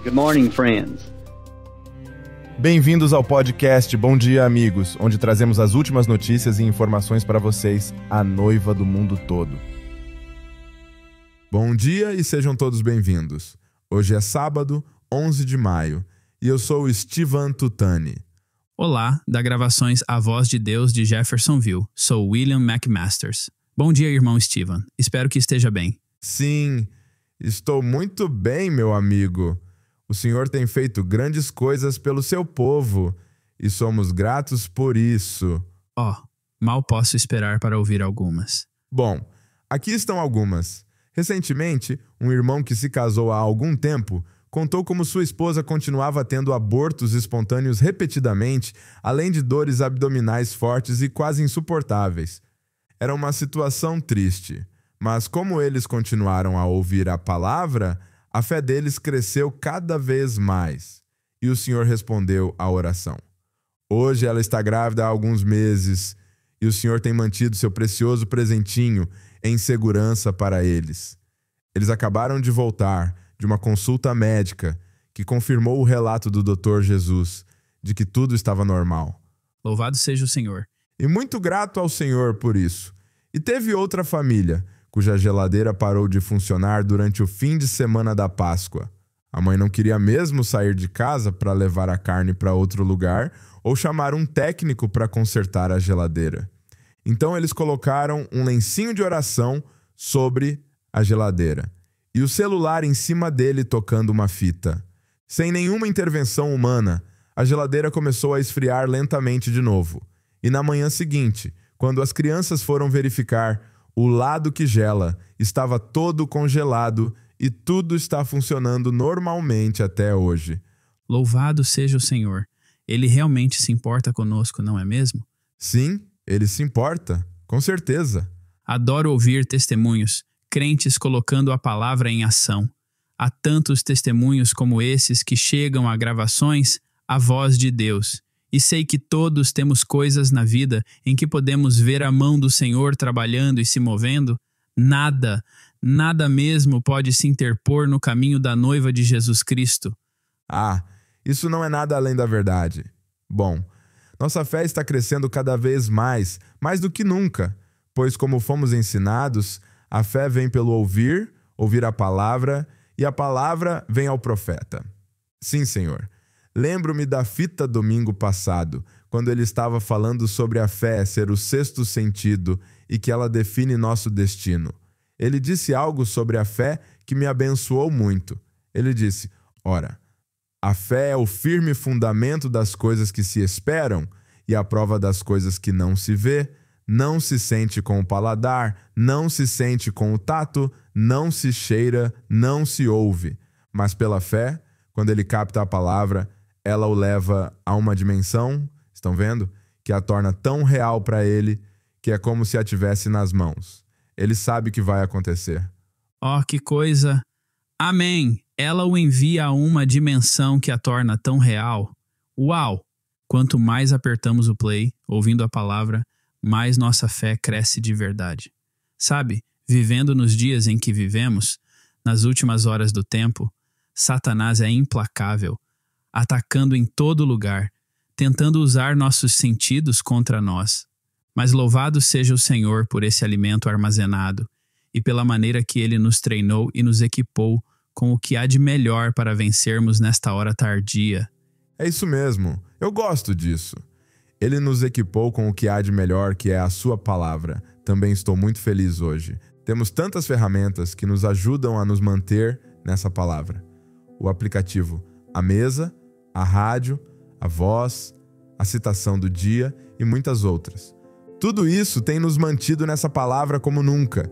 Good morning, friends. Bem-vindos ao podcast Bom Dia, Amigos, onde trazemos as últimas notícias e informações para vocês, a noiva do mundo todo. Bom dia e sejam todos bem-vindos. Hoje é sábado, 11 de maio, e eu sou o Steven Tutani. Olá, da Gravações A Voz de Deus de Jeffersonville. Sou William McMasters. Bom dia, irmão Steven. Espero que esteja bem. Sim, estou muito bem, meu amigo. O Senhor tem feito grandes coisas pelo seu povo e somos gratos por isso. Mal posso esperar para ouvir algumas. Bom, aqui estão algumas. Recentemente, um irmão que se casou há algum tempo contou como sua esposa continuava tendo abortos espontâneos repetidamente, além de dores abdominais fortes e quase insuportáveis. Era uma situação triste, mas como eles continuaram a ouvir a palavra, a fé deles cresceu cada vez mais. E o Senhor respondeu à oração. Hoje ela está grávida há alguns meses e o Senhor tem mantido seu precioso presentinho em segurança para eles. Eles acabaram de voltar de uma consulta médica que confirmou o relato do Dr. Jesus de que tudo estava normal. Louvado seja o Senhor. E muito grato ao Senhor por isso. E teve outra família cuja geladeira parou de funcionar durante o fim de semana da Páscoa. A mãe não queria mesmo sair de casa para levar a carne para outro lugar ou chamar um técnico para consertar a geladeira. Então eles colocaram um lencinho de oração sobre a geladeira e o celular em cima dele tocando uma fita. Sem nenhuma intervenção humana, a geladeira começou a esfriar lentamente de novo. E na manhã seguinte, quando as crianças foram verificar, o lado que gela estava todo congelado e tudo está funcionando normalmente até hoje. Louvado seja o Senhor. Ele realmente se importa conosco, não é mesmo? Sim, ele se importa, com certeza. Adoro ouvir testemunhos, crentes colocando a palavra em ação. Há tantos testemunhos como esses que chegam a Gravações A Voz de Deus. E sei que todos temos coisas na vida em que podemos ver a mão do Senhor trabalhando e se movendo. Nada mesmo pode se interpor no caminho da noiva de Jesus Cristo. Isso não é nada além da verdade. Bom, nossa fé está crescendo cada vez mais do que nunca, pois como fomos ensinados, a fé vem pelo ouvir a palavra, e a palavra vem ao profeta. Sim, Senhor. Lembro-me da fita domingo passado, quando ele estava falando sobre a fé ser o sexto sentido e que ela define nosso destino. Ele disse algo sobre a fé que me abençoou muito. Ele disse, a fé é o firme fundamento das coisas que se esperam e a prova das coisas que não se vê, não se sente com o paladar, não se sente com o tato, não se cheira, não se ouve. Mas pela fé, quando ele capta a palavra, ela o leva a uma dimensão, estão vendo? Que a torna tão real para ele que é como se a tivesse nas mãos. Ele sabe que vai acontecer. Que coisa! Amém! Ela o envia a uma dimensão que a torna tão real. Uau! Quanto mais apertamos o play, ouvindo a palavra, mais nossa fé cresce de verdade. Sabe, vivendo nos dias em que vivemos, nas últimas horas do tempo, Satanás é implacável, atacando em todo lugar, tentando usar nossos sentidos contra nós. Mas louvado seja o Senhor por esse alimento armazenado e pela maneira que Ele nos treinou e nos equipou com o que há de melhor para vencermos nesta hora tardia. É isso mesmo, eu gosto disso. Ele nos equipou com o que há de melhor, que é a sua palavra. Também estou muito feliz hoje. Temos tantas ferramentas que nos ajudam a nos manter nessa palavra. O aplicativo A Mesa, a rádio, a voz, a citação do dia e muitas outras. Tudo isso tem nos mantido nessa palavra como nunca.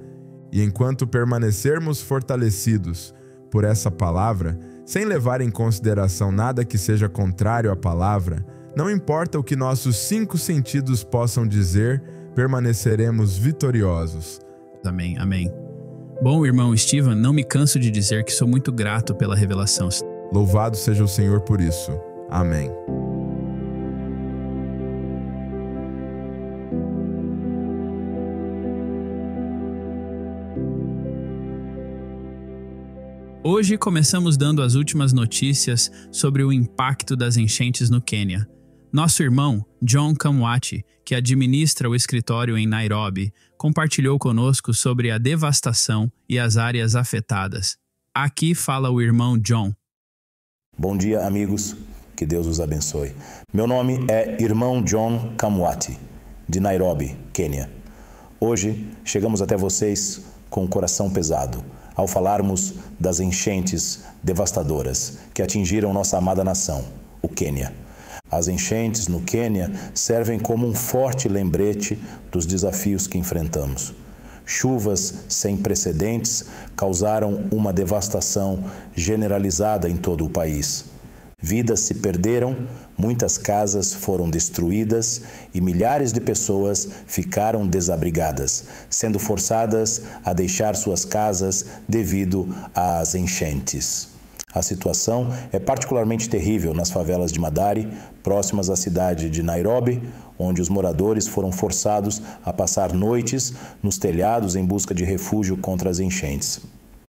E enquanto permanecermos fortalecidos por essa palavra, sem levar em consideração nada que seja contrário à palavra, não importa o que nossos 5 sentidos possam dizer, permaneceremos vitoriosos. Amém, amém. Bom, irmão Steven, não me canso de dizer que sou muito grato pela revelação. Louvado seja o Senhor por isso. Amém. Hoje começamos dando as últimas notícias sobre o impacto das enchentes no Quênia. Nosso irmão, John Kamwati, que administra o escritório em Nairobi, compartilhou conosco sobre a devastação e as áreas afetadas. Aqui fala o irmão John. Bom dia, amigos. Que Deus os abençoe. Meu nome é irmão John Kamwati, de Nairobi, Quênia. Hoje chegamos até vocês com o coração pesado, ao falarmos das enchentes devastadoras que atingiram nossa amada nação, o Quênia. As enchentes no Quênia servem como um forte lembrete dos desafios que enfrentamos. Chuvas sem precedentes causaram uma devastação generalizada em todo o país. Vidas se perderam, muitas casas foram destruídas e milhares de pessoas ficaram desabrigadas, sendo forçadas a deixar suas casas devido às enchentes. A situação é particularmente terrível nas favelas de Madari, próximas à cidade de Nairobi, onde os moradores foram forçados a passar noites nos telhados em busca de refúgio contra as enchentes.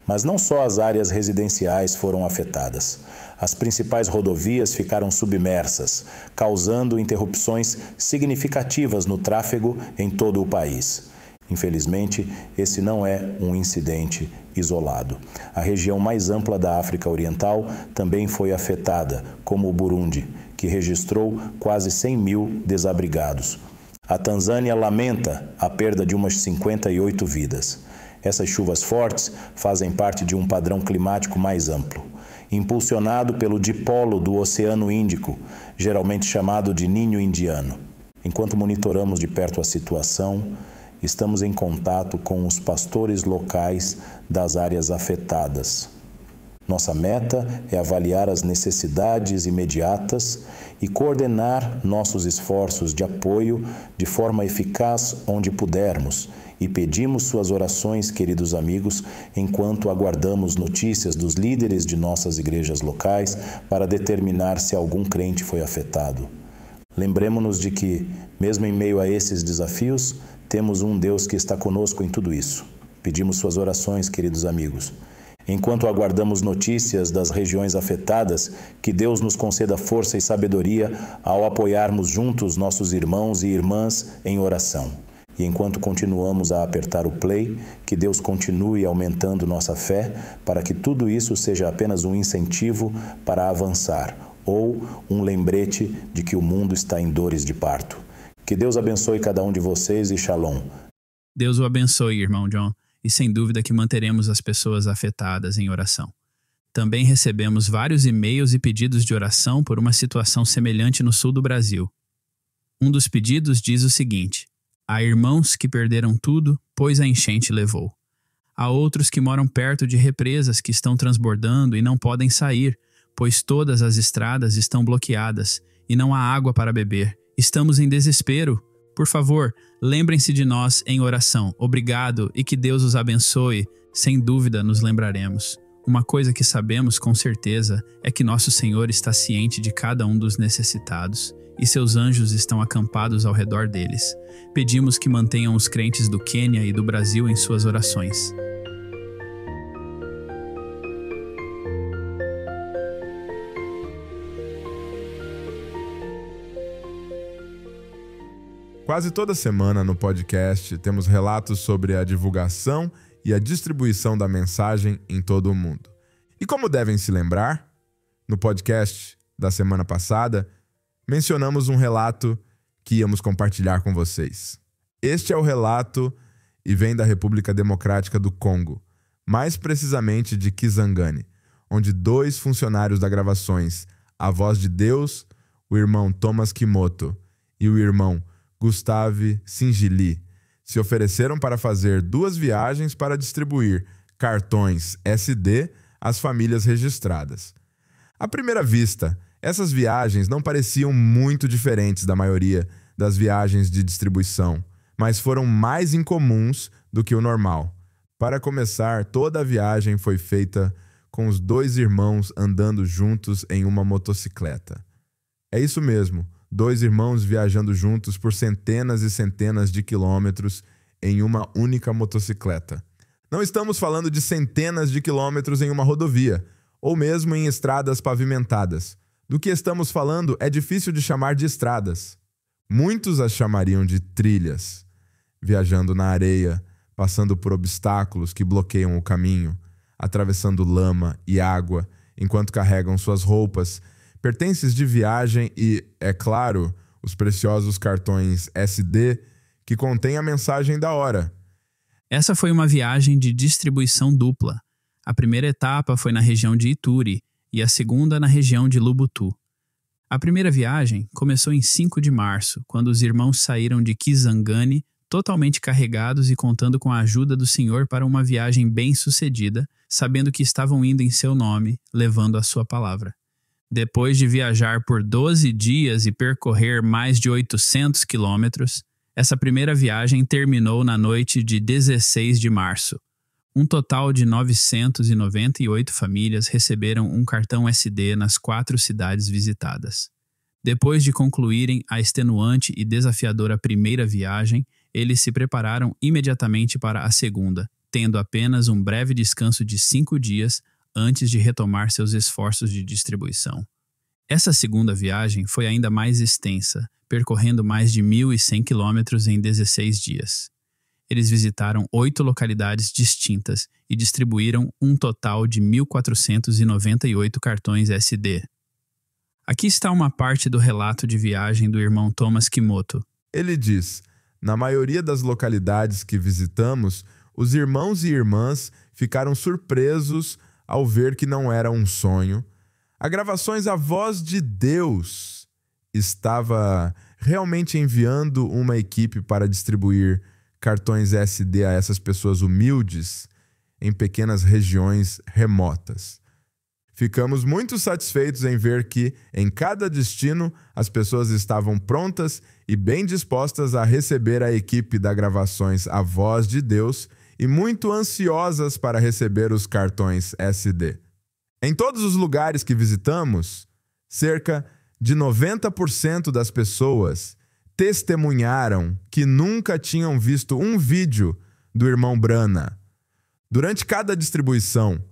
Mas não só as áreas residenciais foram afetadas. As principais rodovias ficaram submersas, causando interrupções significativas no tráfego em todo o país. Infelizmente, esse não é um incidente isolado. A região mais ampla da África Oriental também foi afetada, como o Burundi, que registrou quase 100 mil desabrigados. A Tanzânia lamenta a perda de umas 58 vidas. Essas chuvas fortes fazem parte de um padrão climático mais amplo, impulsionado pelo dipolo do Oceano Índico, geralmente chamado de Ninho Indiano. Enquanto monitoramos de perto a situação, estamos em contato com os pastores locais das áreas afetadas. Nossa meta é avaliar as necessidades imediatas e coordenar nossos esforços de apoio de forma eficaz onde pudermos, e pedimos suas orações, queridos amigos, enquanto aguardamos notícias dos líderes de nossas igrejas locais para determinar se algum crente foi afetado. Lembremos-nos de que, mesmo em meio a esses desafios, temos um Deus que está conosco em tudo isso. Pedimos suas orações, queridos amigos. Enquanto aguardamos notícias das regiões afetadas, que Deus nos conceda força e sabedoria ao apoiarmos juntos nossos irmãos e irmãs em oração. E enquanto continuamos a apertar o play, que Deus continue aumentando nossa fé para que tudo isso seja apenas um incentivo para avançar ou um lembrete de que o mundo está em dores de parto. Que Deus abençoe cada um de vocês e shalom. Deus o abençoe, irmão John, e sem dúvida que manteremos as pessoas afetadas em oração. Também recebemos vários e-mails e pedidos de oração por uma situação semelhante no sul do Brasil. Um dos pedidos diz o seguinte: há irmãos que perderam tudo, pois a enchente levou. Há outros que moram perto de represas que estão transbordando e não podem sair, pois todas as estradas estão bloqueadas e não há água para beber. Estamos em desespero. Por favor, lembrem-se de nós em oração. Obrigado e que Deus os abençoe. Sem dúvida nos lembraremos. Uma coisa que sabemos com certeza é que nosso Senhor está ciente de cada um dos necessitados e seus anjos estão acampados ao redor deles. Pedimos que mantenham os crentes do Quênia e do Brasil em suas orações. Quase toda semana no podcast temos relatos sobre a divulgação e a distribuição da mensagem em todo o mundo. E como devem se lembrar, no podcast da semana passada, mencionamos um relato que íamos compartilhar com vocês. Este é o relato e vem da República Democrática do Congo, mais precisamente de Kisangani, onde 2 funcionários da Gravações, A Voz de Deus, o irmão Thomas Kimoto e o irmão Gustave Singili, se ofereceram para fazer 2 viagens para distribuir cartões SD às famílias registradas. À primeira vista, essas viagens não pareciam muito diferentes da maioria das viagens de distribuição, mas foram mais incomuns do que o normal. Para começar, toda a viagem foi feita com os 2 irmãos andando juntos em uma motocicleta. É isso mesmo, 2 irmãos viajando juntos por centenas e centenas de quilômetros em uma única motocicleta. Não estamos falando de centenas de quilômetros em uma rodovia, ou mesmo em estradas pavimentadas. Do que estamos falando é difícil de chamar de estradas. Muitos as chamariam de trilhas, viajando na areia, passando por obstáculos que bloqueiam o caminho, atravessando lama e água, enquanto carregam suas roupas, pertences de viagem e, é claro, os preciosos cartões SD que contêm a mensagem da hora. Essa foi uma viagem de distribuição dupla. A primeira etapa foi na região de Ituri e a segunda na região de Lubutu. A primeira viagem começou em 5 de março, quando os irmãos saíram de Kisangani totalmente carregados e contando com a ajuda do Senhor para uma viagem bem-sucedida, sabendo que estavam indo em seu nome, levando a sua palavra. Depois de viajar por 12 dias e percorrer mais de 800 quilômetros, essa primeira viagem terminou na noite de 16 de março. Um total de 998 famílias receberam um cartão SD nas 4 cidades visitadas. Depois de concluírem a extenuante e desafiadora primeira viagem, eles se prepararam imediatamente para a segunda, tendo apenas um breve descanso de 5 dias antes de retomar seus esforços de distribuição. Essa segunda viagem foi ainda mais extensa, percorrendo mais de 1.100 quilômetros em 16 dias. Eles visitaram 8 localidades distintas e distribuíram um total de 1.498 cartões SD. Aqui está uma parte do relato de viagem do irmão Thomas Kimoto. Ele diz: na maioria das localidades que visitamos, os irmãos e irmãs ficaram surpresos ao ver que não era um sonho. A Gravações A Voz de Deus estava realmente enviando uma equipe para distribuir cartões SD a essas pessoas humildes em pequenas regiões remotas. Ficamos muito satisfeitos em ver que, em cada destino, as pessoas estavam prontas e bem dispostas a receber a equipe da Gravações A Voz de Deus e muito ansiosas para receber os cartões SD. Em todos os lugares que visitamos, cerca de 90% das pessoas testemunharam que nunca tinham visto um vídeo do irmão Brana. Durante cada distribuição,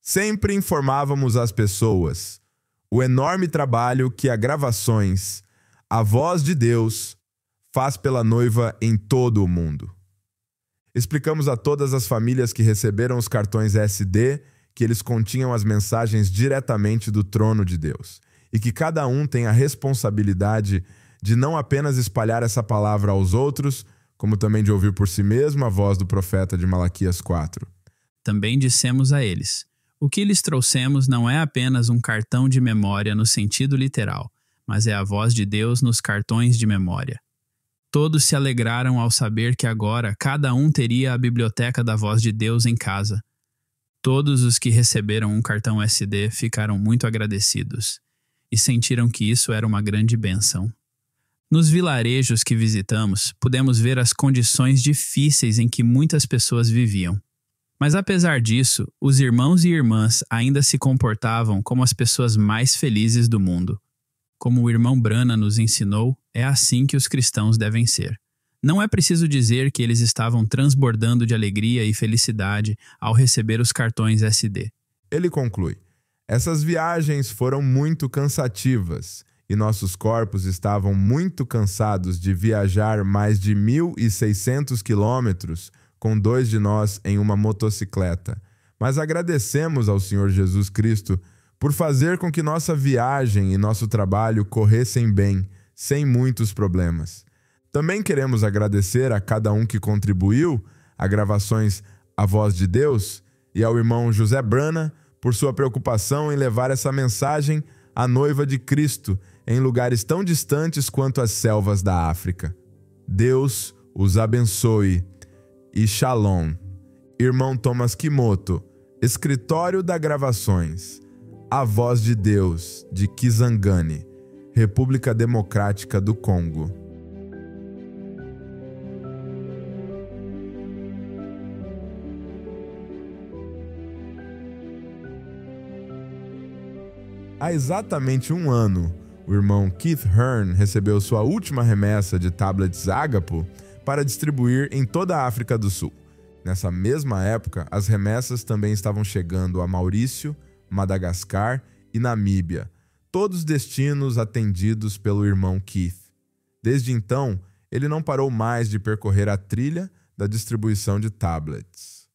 sempre informávamos as pessoas o enorme trabalho que a Gravações, A Voz de Deus, faz pela noiva em todo o mundo. Explicamos a todas as famílias que receberam os cartões SD que eles continham as mensagens diretamente do trono de Deus e que cada um tem a responsabilidade de não apenas espalhar essa palavra aos outros, como também de ouvir por si mesmo a voz do profeta de Malaquias 4. Também dissemos a eles: o que lhes trouxemos não é apenas um cartão de memória no sentido literal, mas é a voz de Deus nos cartões de memória. Todos se alegraram ao saber que agora cada um teria a biblioteca da voz de Deus em casa. Todos os que receberam um cartão SD ficaram muito agradecidos e sentiram que isso era uma grande bênção. Nos vilarejos que visitamos, pudemos ver as condições difíceis em que muitas pessoas viviam. Mas apesar disso, os irmãos e irmãs ainda se comportavam como as pessoas mais felizes do mundo. Como o irmão Brana nos ensinou, é assim que os cristãos devem ser. Não é preciso dizer que eles estavam transbordando de alegria e felicidade ao receber os cartões SD. Ele conclui: essas viagens foram muito cansativas e nossos corpos estavam muito cansados de viajar mais de 1.600 quilômetros com 2 de nós em uma motocicleta. Mas agradecemos ao Senhor Jesus Cristo por fazer com que nossa viagem e nosso trabalho corressem bem, sem muitos problemas. Também queremos agradecer a cada um que contribuiu a Gravações A Voz de Deus e ao irmão José Brana por sua preocupação em levar essa mensagem à noiva de Cristo em lugares tão distantes quanto as selvas da África. Deus os abençoe e Shalom. Irmão Thomas Kimoto, Escritório da Gravações, A Voz de Deus, de Kisangani, República Democrática do Congo. Há exatamente um ano, o irmão Keith Hearn recebeu sua última remessa de tablets Ágapo para distribuir em toda a África do Sul. Nessa mesma época, as remessas também estavam chegando a Maurício, Madagascar e Namíbia, todos destinos atendidos pelo irmão Keith. Desde então, ele não parou mais de percorrer a trilha da distribuição de tablets.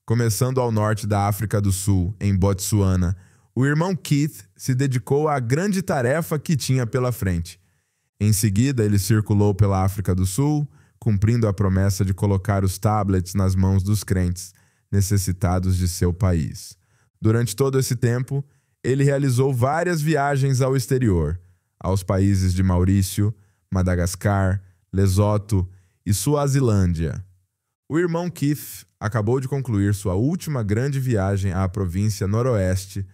Começando ao norte da África do Sul, em Botsuana, o irmão Keith se dedicou à grande tarefa que tinha pela frente. Em seguida, ele circulou pela África do Sul, cumprindo a promessa de colocar os tablets nas mãos dos crentes necessitados de seu país. Durante todo esse tempo, ele realizou várias viagens ao exterior, aos países de Maurício, Madagascar, Lesoto e Suazilândia. O irmão Keith acabou de concluir sua última grande viagem à província noroeste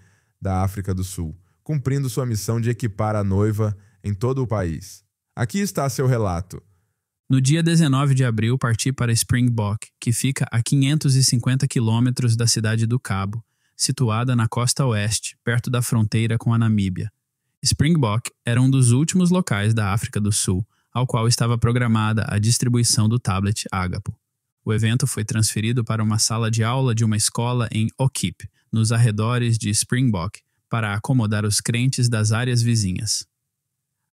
da África do Sul, cumprindo sua missão de equipar a noiva em todo o país. Aqui está seu relato. No dia 19 de abril, parti para Springbok, que fica a 550 quilômetros da cidade do Cabo, situada na costa oeste, perto da fronteira com a Namíbia. Springbok era um dos últimos locais da África do Sul, ao qual estava programada a distribuição do tablet Agapo. O evento foi transferido para uma sala de aula de uma escola em Okip, nos arredores de Springbok, para acomodar os crentes das áreas vizinhas.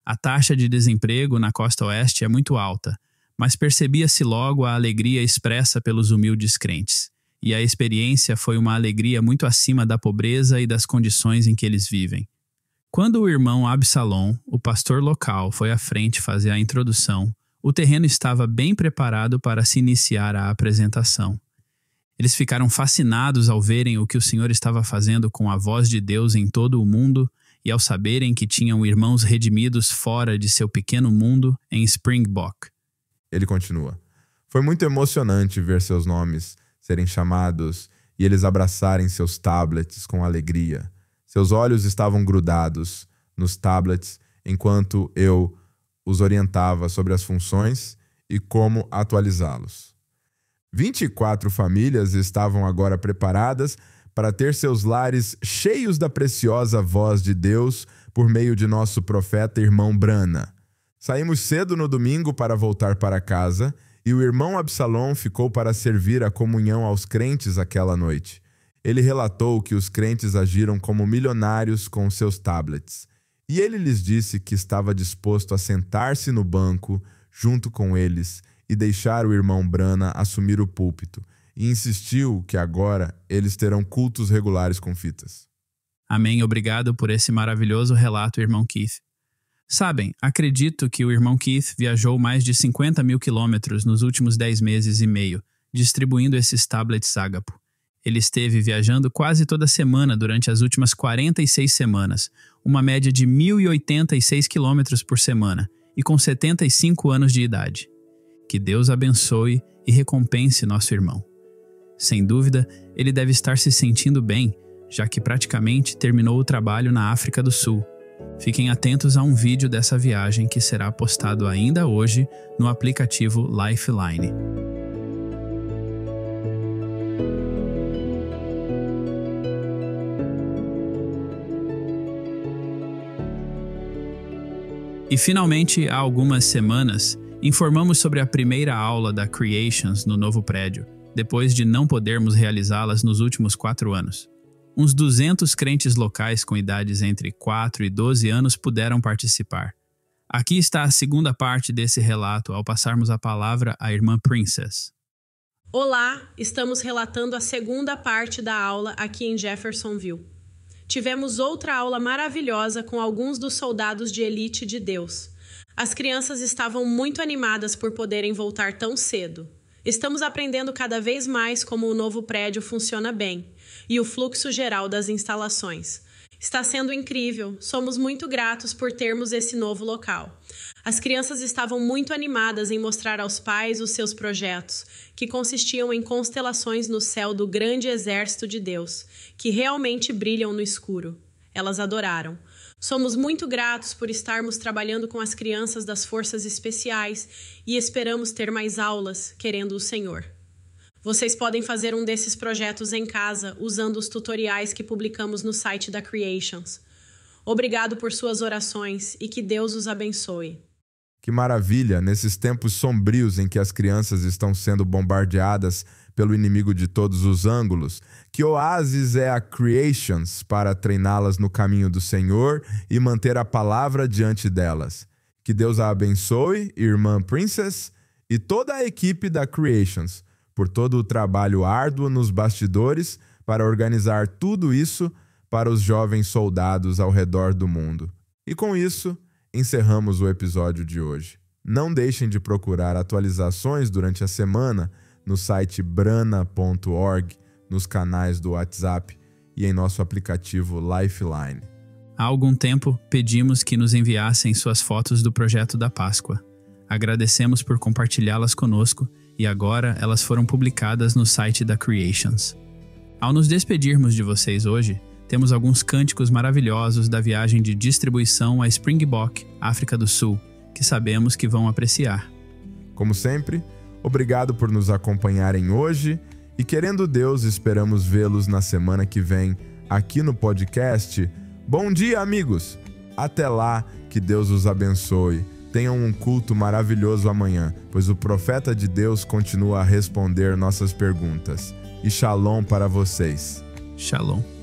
A taxa de desemprego na costa oeste é muito alta, mas percebia-se logo a alegria expressa pelos humildes crentes, e a experiência foi uma alegria muito acima da pobreza e das condições em que eles vivem. Quando o irmão Absalom, o pastor local, foi à frente fazer a introdução, o terreno estava bem preparado para se iniciar a apresentação. Eles ficaram fascinados ao verem o que o Senhor estava fazendo com a voz de Deus em todo o mundo e ao saberem que tinham irmãos redimidos fora de seu pequeno mundo em Springbok. Ele continua. Foi muito emocionante ver seus nomes serem chamados e eles abraçarem seus tablets com alegria. Seus olhos estavam grudados nos tablets enquanto eu os orientava sobre as funções e como atualizá-los. 24 famílias estavam agora preparadas para ter seus lares cheios da preciosa voz de Deus por meio de nosso profeta irmão Brana. Saímos cedo no domingo para voltar para casa e o irmão Absalom ficou para servir a comunhão aos crentes aquela noite. Ele relatou que os crentes agiram como milionários com seus tablets. E ele lhes disse que estava disposto a sentar-se no banco junto com eles e deixar o irmão Brana assumir o púlpito, e insistiu que agora eles terão cultos regulares com fitas. Amém. Obrigado por esse maravilhoso relato, irmão Keith. Sabem, acredito que o irmão Keith viajou mais de 50 mil quilômetros nos últimos 10 meses e meio, distribuindo esses tablets Agapo. Ele esteve viajando quase toda semana durante as últimas 46 semanas, uma média de 1.086 quilômetros por semana, e com 75 anos de idade. Que Deus abençoe e recompense nosso irmão. Sem dúvida, ele deve estar se sentindo bem, já que praticamente terminou o trabalho na África do Sul. Fiquem atentos a um vídeo dessa viagem que será postado ainda hoje no aplicativo Lifeline. E finalmente, há algumas semanas, informamos sobre a primeira aula da Creations no novo prédio, depois de não podermos realizá-las nos últimos 4 anos. Uns 200 crentes locais com idades entre 4 e 12 anos puderam participar. Aqui está a segunda parte desse relato ao passarmos a palavra à irmã Princess. Olá, estamos relatando a segunda parte da aula aqui em Jeffersonville. Tivemos outra aula maravilhosa com alguns dos soldados de elite de Deus. As crianças estavam muito animadas por poderem voltar tão cedo. Estamos aprendendo cada vez mais como o novo prédio funciona bem e o fluxo geral das instalações. Está sendo incrível, somos muito gratos por termos esse novo local. As crianças estavam muito animadas em mostrar aos pais os seus projetos, que consistiam em constelações no céu do grande exército de Deus, que realmente brilham no escuro. Elas adoraram. Somos muito gratos por estarmos trabalhando com as crianças das forças especiais e esperamos ter mais aulas, querendo o Senhor. Vocês podem fazer um desses projetos em casa, usando os tutoriais que publicamos no site da Creations. Obrigado por suas orações e que Deus os abençoe. Que maravilha, nesses tempos sombrios em que as crianças estão sendo bombardeadas pelo inimigo de todos os ângulos, que Oasis é a Creations para treiná-las no caminho do Senhor e manter a palavra diante delas. Que Deus a abençoe, irmã Princess, e toda a equipe da Creations, por todo o trabalho árduo nos bastidores para organizar tudo isso para os jovens soldados ao redor do mundo. E com isso, encerramos o episódio de hoje. Não deixem de procurar atualizações durante a semana no site brana.org, nos canais do WhatsApp e em nosso aplicativo Lifeline. Há algum tempo, pedimos que nos enviassem suas fotos do projeto da Páscoa. Agradecemos por compartilhá-las conosco e agora elas foram publicadas no site da Creations. Ao nos despedirmos de vocês hoje, temos alguns cânticos maravilhosos da viagem de distribuição a Springbok, África do Sul, que sabemos que vão apreciar. Como sempre, obrigado por nos acompanharem hoje e, querendo Deus, esperamos vê-los na semana que vem aqui no podcast. Bom dia, amigos! Até lá, que Deus os abençoe. Tenham um culto maravilhoso amanhã, pois o profeta de Deus continua a responder nossas perguntas. E shalom para vocês. Shalom.